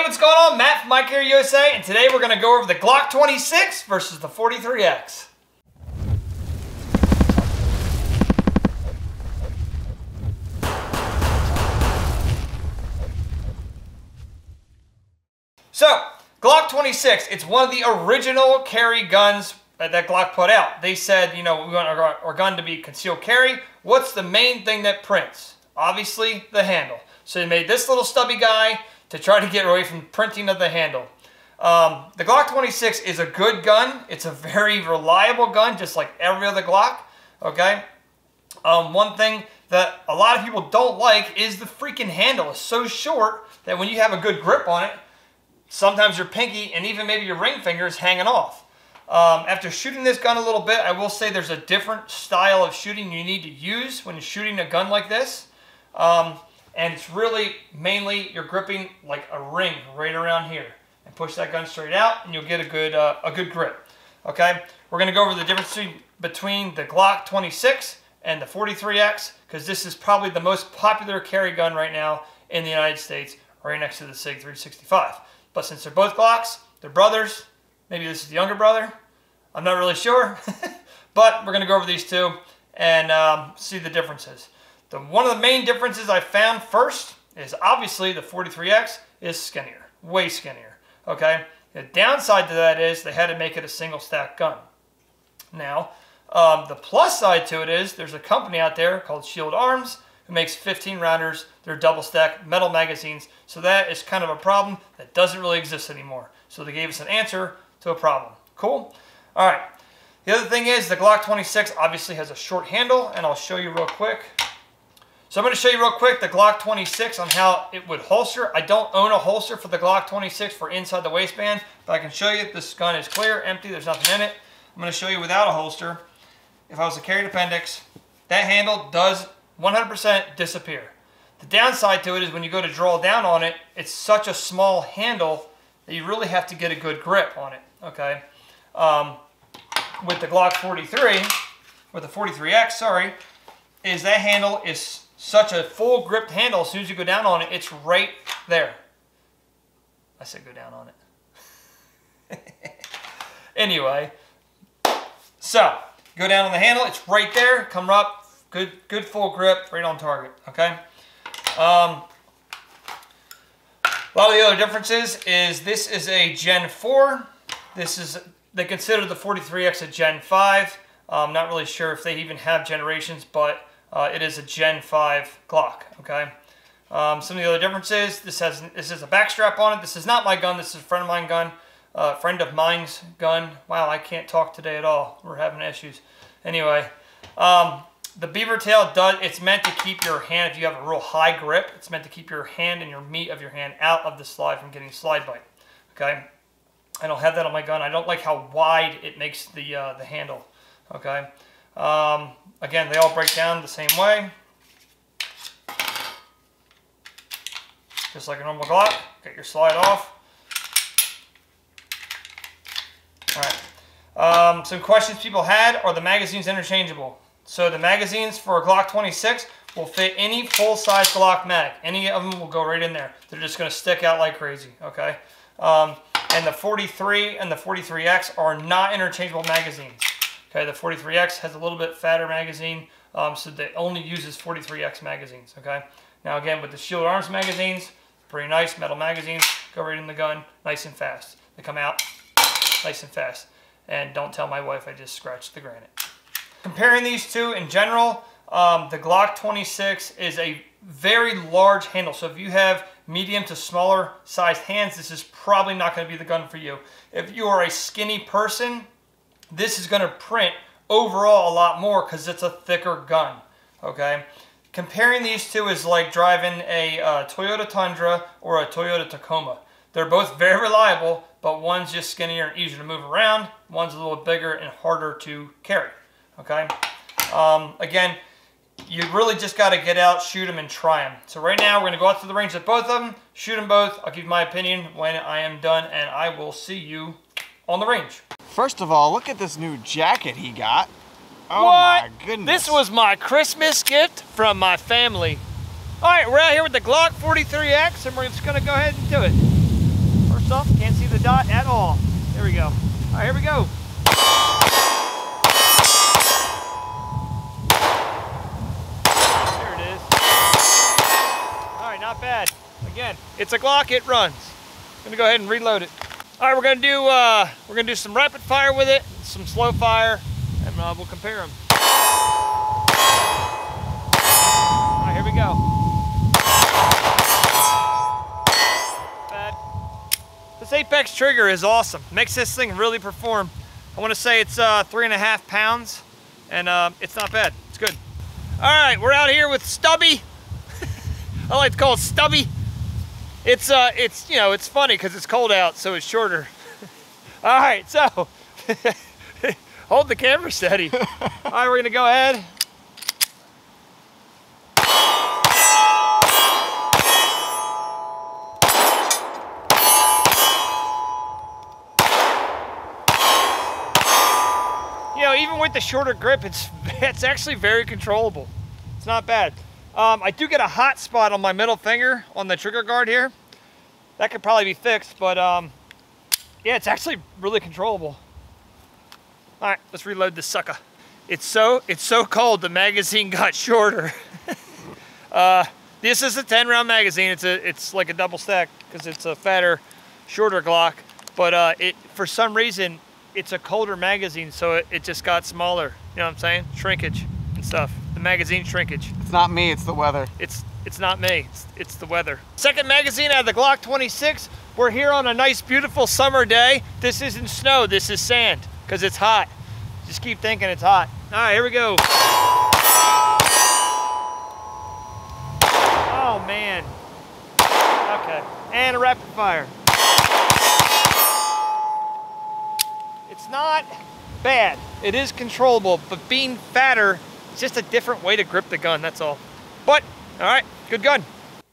what's going on? Matt from Icarryusa, and today we're going to go over the Glock 26 versus the 43X. So, Glock 26, it's one of the original carry guns that Glock put out. They said, you know, we want our gun to be concealed carry. What's the main thing that prints? Obviously, the handle. So they made this little stubby guy to try to get away from printing of the handle. The Glock 26 is a good gun. It's a very reliable gun, just like every other Glock, okay? One thing that a lot of people don't like is the freaking handle. It's so short that when you have a good grip on it, sometimes your pinky and even maybe your ring finger is hanging off. After shooting this gun a little bit, I will say there's a different style of shooting you need to use when you're shooting a gun like this. And it's really mainly you're gripping like a ring right around here. And push that gun straight out and you'll get a good grip. Okay? We're going to go over the difference between the Glock 26 and the 43X because this is probably the most popular carry gun right now in the United States, right next to the SIG 365. But since they're both Glocks, they're brothers. Maybe this is the younger brother. I'm not really sure. But we're going to go over these two and see the differences. One of the main differences I found first is obviously the 43X is skinnier. Way skinnier. Okay? The downside to that is they had to make it a single stack gun. Now, the plus side to it is there's a company out there called Shield Arms who makes 15 rounders. They're double stack metal magazines. So that is kind of a problem that doesn't really exist anymore. So they gave us an answer to a problem. Cool? All right. The other thing is the Glock 26 obviously has a short handle, and I'll show you real quick. So I'm going to show you real quick the Glock 26 on how it would holster. I don't own a holster for the Glock 26 for inside the waistband, but I can show you this gun is clear, empty, there's nothing in it. I'm going to show you without a holster. If I was to carry the appendix, that handle does 100% disappear. The downside to it is when you go to draw down on it, it's such a small handle that you really have to get a good grip on it, okay? With the Glock 43, with the 43X, sorry, is that handle is such a full gripped handle. As soon as you go down on it, it's right there. I said go down on it. Anyway, so go down on the handle, it's right there, come up, good full grip, right on target, okay? A lot of the other differences is this is a Gen 4. They consider the 43X a Gen 5. I'm not really sure if they even have generations, but it is a Gen 5 Glock, okay? Some of the other differences, this is a back strap on it. This is not my gun, this is a friend of mine's gun. Wow, I can't talk today at all. We're having issues. Anyway, the beaver tail it's meant to keep your hand, if you have a real high grip, it's meant to keep your hand and your meat of your hand out of the slide from getting slide bite, okay? I don't have that on my gun. I don't like how wide it makes the handle, okay? Again, they all break down the same way. Just like a normal Glock. Get your slide off. All right. Some questions people had, are the magazines interchangeable? So the magazines for a Glock 26 will fit any full-size Glock mag. Any of them will go right in there. They're just going to stick out like crazy, okay? And the 43 and the 43X are not interchangeable magazines. Okay, the 43X has a little bit fatter magazine, so they only uses 43X magazines, okay? Now again, with the Shield Arms magazines, pretty nice metal magazines, go right in the gun, nice and fast. They come out nice and fast. And don't tell my wife I just scratched the granite. Comparing these two in general, the Glock 26 is a very large handle. So if you have medium to smaller sized hands, this is probably not going to be the gun for you. If you are a skinny person, this is going to print overall a lot more because it's a thicker gun, okay? Comparing these two is like driving a Toyota Tundra or a Toyota Tacoma. They're both very reliable, but one's just skinnier and easier to move around. One's a little bigger and harder to carry, okay? Again, you really just got to get out, shoot them, and try them. So right now, we're going to go out to the range with both of them, shoot them both. I'll give you my opinion when I am done, and I will see you on the range. First of all, look at this new jacket he got. Oh what? My goodness. This was my Christmas gift from my family. All right, we're out here with the Glock 43X, and we're just going to go ahead and do it. pops up. Can't see the dot at all. There we go. All right, here we go. There it is. All right, not bad. Again, it's a Glock, it runs. I'm gonna go ahead and reload it. All right, we're gonna do some rapid fire with it, some slow fire, and we'll compare them. All right, here we go. Bad. This Apex trigger is awesome. Makes this thing really perform. I want to say it's 3.5 pounds, and it's not bad. It's good. All right, we're out here with Stubby. I like to call it Stubby. It's you know, it's funny because it's cold out, so it's shorter. All right, so hold the camera steady. All right, we're gonna go ahead. You know, even with the shorter grip, it's actually very controllable. It's not bad. I do get a hot spot on my middle finger on the trigger guard here. That could probably be fixed, but yeah, it's actually really controllable. All right, let's reload this sucker. It's so cold, the magazine got shorter. This is a 10-round magazine. It's like a double stack because it's a fatter, shorter Glock. But for some reason, it's a colder magazine, so it just got smaller. You know what I'm saying? Shrinkage and stuff. The magazine shrinkage. It's not me, it's the weather. It's not me, it's the weather. Second magazine out of the Glock 26. We're here on a nice, beautiful summer day. This isn't snow, this is sand, because it's hot. Just keep thinking it's hot. All right, here we go. Oh man. Okay, and a rapid fire. It's not bad. It is controllable, but being fatter, it's just a different way to grip the gun, that's all. But, all right, good gun.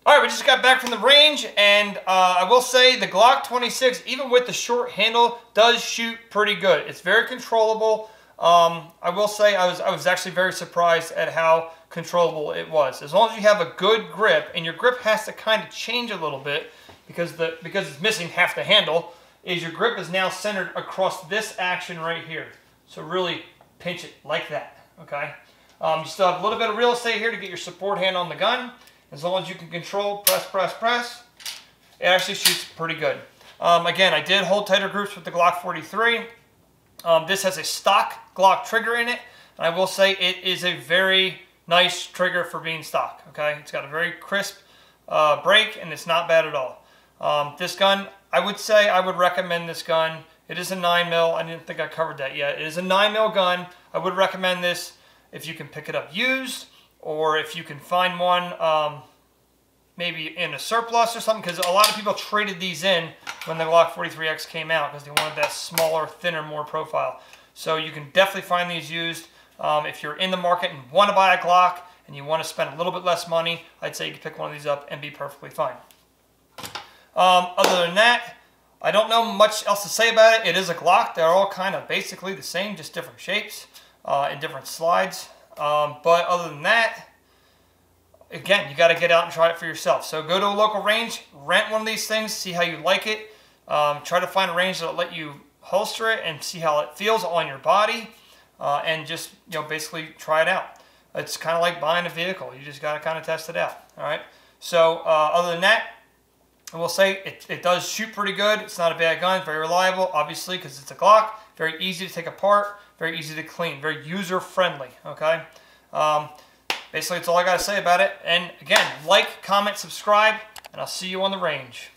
All right, we just got back from the range, and I will say the Glock 26, even with the short handle, does shoot pretty good. It's very controllable. I will say I was actually very surprised at how controllable it was. As long as you have a good grip, and your grip has to kind of change a little bit because it's missing half the handle, is your grip is now centered across this action right here. So really pinch it like that, okay? You still have a little bit of real estate here to get your support hand on the gun. As long as you can control, press, press, press, it actually shoots pretty good. Again, I did hold tighter groups with the Glock 43. This has a stock Glock trigger in it. And I will say it is a very nice trigger for being stock, okay? It's got a very crisp break, and it's not bad at all. This gun, I would say I would recommend this gun. It is a 9mm. I didn't think I covered that yet. It is a 9mm gun. I would recommend this if you can pick it up used, or if you can find one maybe in a surplus or something, because a lot of people traded these in when the Glock 43X came out because they wanted that smaller, thinner, more profile. So you can definitely find these used. If you're in the market and want to buy a Glock and you want to spend a little bit less money, I'd say you can pick one of these up and be perfectly fine. Other than that, I don't know much else to say about it. It is a Glock. They're all kind of basically the same, just different shapes and different slides. But other than that, again, you got to get out and try it for yourself. So go to a local range, rent one of these things, see how you like it. Try to find a range that will let you holster it and see how it feels on your body, and just basically try it out. It's kind of like buying a vehicle. You just got to kind of test it out. All right. So other than that, I will say it does shoot pretty good. It's not a bad gun. Very reliable, obviously, because it's a Glock. Very easy to take apart. Very easy to clean. Very user-friendly, okay? Basically, that's all I got to say about it. And again, like, comment, subscribe, and I'll see you on the range.